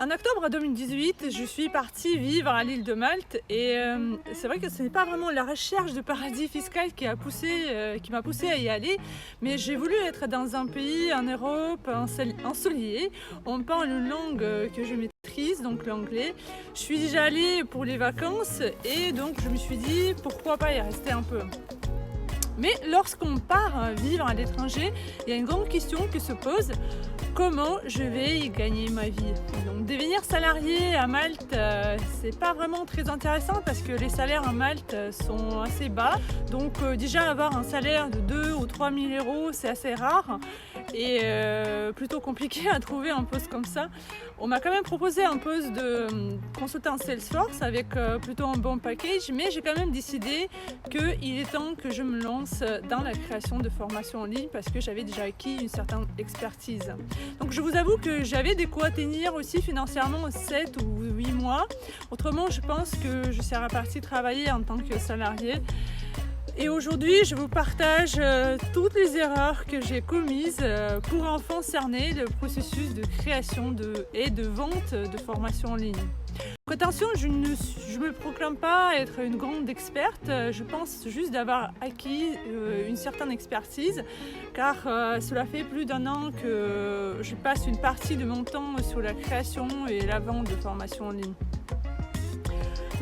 En octobre 2018, je suis partie vivre à l'île de Malte et c'est vrai que ce n'est pas vraiment la recherche de paradis fiscal qui m'a poussée à y aller, mais j'ai voulu être dans un pays en Europe ensoleillé. On parle une langue que je maîtrise, donc l'anglais. Je suis déjà allée pour les vacances et donc je me suis dit pourquoi pas y rester un peu. Mais lorsqu'on part vivre à l'étranger, il y a une grande question qui se pose: comment je vais y gagner ma vie? Donc devenir salarié à Malte, c'est pas vraiment très intéressant parce que les salaires à Malte sont assez bas. Donc déjà avoir un salaire de 2 ou 3 000 euros, c'est assez rare et plutôt compliqué à trouver un poste comme ça. On m'a quand même proposé un poste de consultant Salesforce avec plutôt un bon package, mais j'ai quand même décidé qu'il est temps que je me lance dans la création de formations en ligne parce que j'avais déjà acquis une certaine expertise. Donc je vous avoue que j'avais de quoi tenir aussi financièrement 7 ou 8 mois. Autrement, je pense que je serais partie travailler en tant que salarié. Et aujourd'hui, je vous partage toutes les erreurs que j'ai commises pour enfin cerner le processus de création et de vente de formations en ligne. Attention, je ne me proclame pas être une grande experte, je pense juste d'avoir acquis une certaine expertise car cela fait plus d'1 an que je passe une partie de mon temps sur la création et la vente de formations en ligne.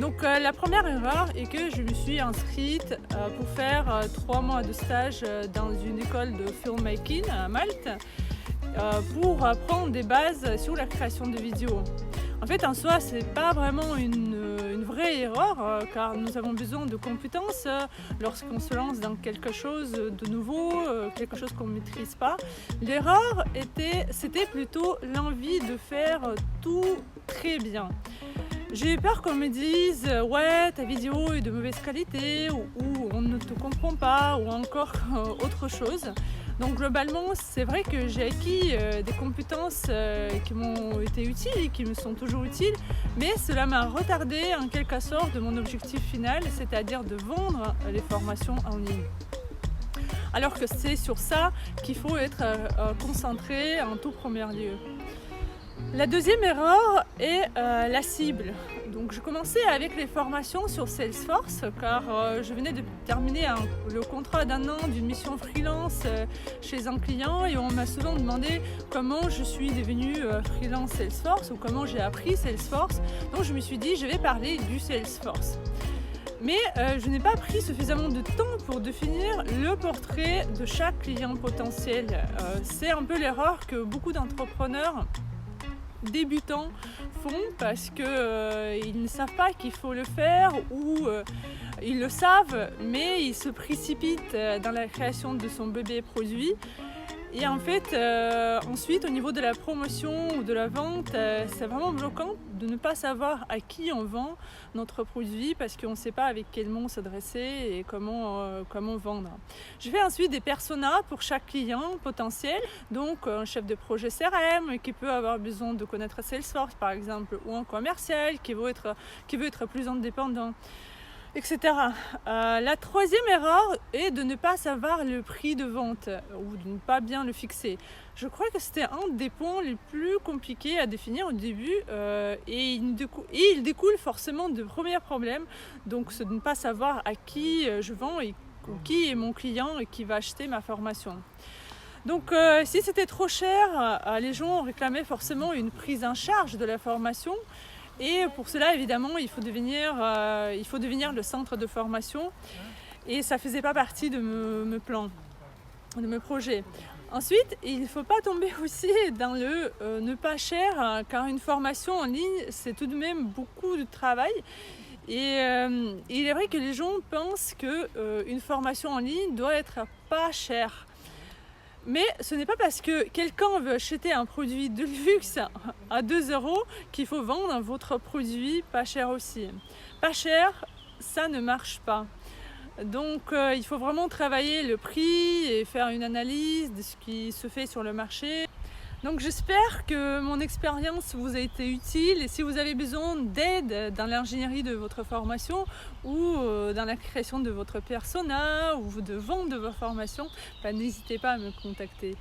Donc la première erreur est que je me suis inscrite pour faire 3 mois de stage dans une école de filmmaking à Malte pour apprendre des bases sur la création de vidéos. En fait, en soi, ce n'est pas vraiment une vraie erreur car nous avons besoin de compétences lorsqu'on se lance dans quelque chose de nouveau, quelque chose qu'on ne maîtrise pas. L'erreur c'était plutôt l'envie de faire tout très bien. J'ai eu peur qu'on me dise « ouais, ta vidéo est de mauvaise qualité » ou « on ne te comprend pas » ou encore autre chose. Donc globalement, c'est vrai que j'ai acquis des compétences qui m'ont été utiles et qui me sont toujours utiles, mais cela m'a retardé en quelque sorte de mon objectif final, c'est-à-dire de vendre les formations en ligne. Alors que c'est sur ça qu'il faut être concentré en tout premier lieu. La deuxième erreur est la cible. Donc je commençais avec les formations sur Salesforce car je venais de terminer le contrat d'1 an d'une mission freelance chez un client et on m'a souvent demandé comment je suis devenue freelance Salesforce ou comment j'ai appris Salesforce. Donc je me suis dit je vais parler du Salesforce. Mais je n'ai pas pris suffisamment de temps pour définir le portrait de chaque client potentiel. C'est un peu l'erreur que beaucoup d'entrepreneurs débutants font parce qu'ils ne savent pas qu'il faut le faire ou ils le savent mais ils se précipitent dans la création de son bébé produit. Et en fait, ensuite, au niveau de la promotion ou de la vente, c'est vraiment bloquant de ne pas savoir à qui on vend notre produit parce qu'on ne sait pas avec quel mot s'adresser et comment vendre. Je fais ensuite des personas pour chaque client potentiel, donc un chef de projet CRM qui peut avoir besoin de connaître Salesforce par exemple, ou un commercial qui veut être plus indépendant, etc. La troisième erreur est de ne pas savoir le prix de vente ou de ne pas bien le fixer. Je crois que c'était un des points les plus compliqués à définir au début et il découle forcément de premiers problèmes. Donc c'est de ne pas savoir à qui je vends et qui est mon client et qui va acheter ma formation. Donc si c'était trop cher, les gens réclamaient forcément une prise en charge de la formation. Et pour cela, évidemment, il faut devenir le centre de formation. Et ça ne faisait pas partie de mes plans, de mes projets. Ensuite, il ne faut pas tomber aussi dans le ne pas cher, car une formation en ligne, c'est tout de même beaucoup de travail. Et il est vrai que les gens pensent qu'une formation en ligne doit être pas chère. Mais ce n'est pas parce que quelqu'un veut acheter un produit de luxe à 2 € qu'il faut vendre votre produit pas cher aussi. Pas cher, ça ne marche pas. Donc il faut vraiment travailler le prix et faire une analyse de ce qui se fait sur le marché. Donc j'espère que mon expérience vous a été utile et si vous avez besoin d'aide dans l'ingénierie de votre formation ou dans la création de votre persona ou de vente de vos formations, n'hésitez pas à me contacter.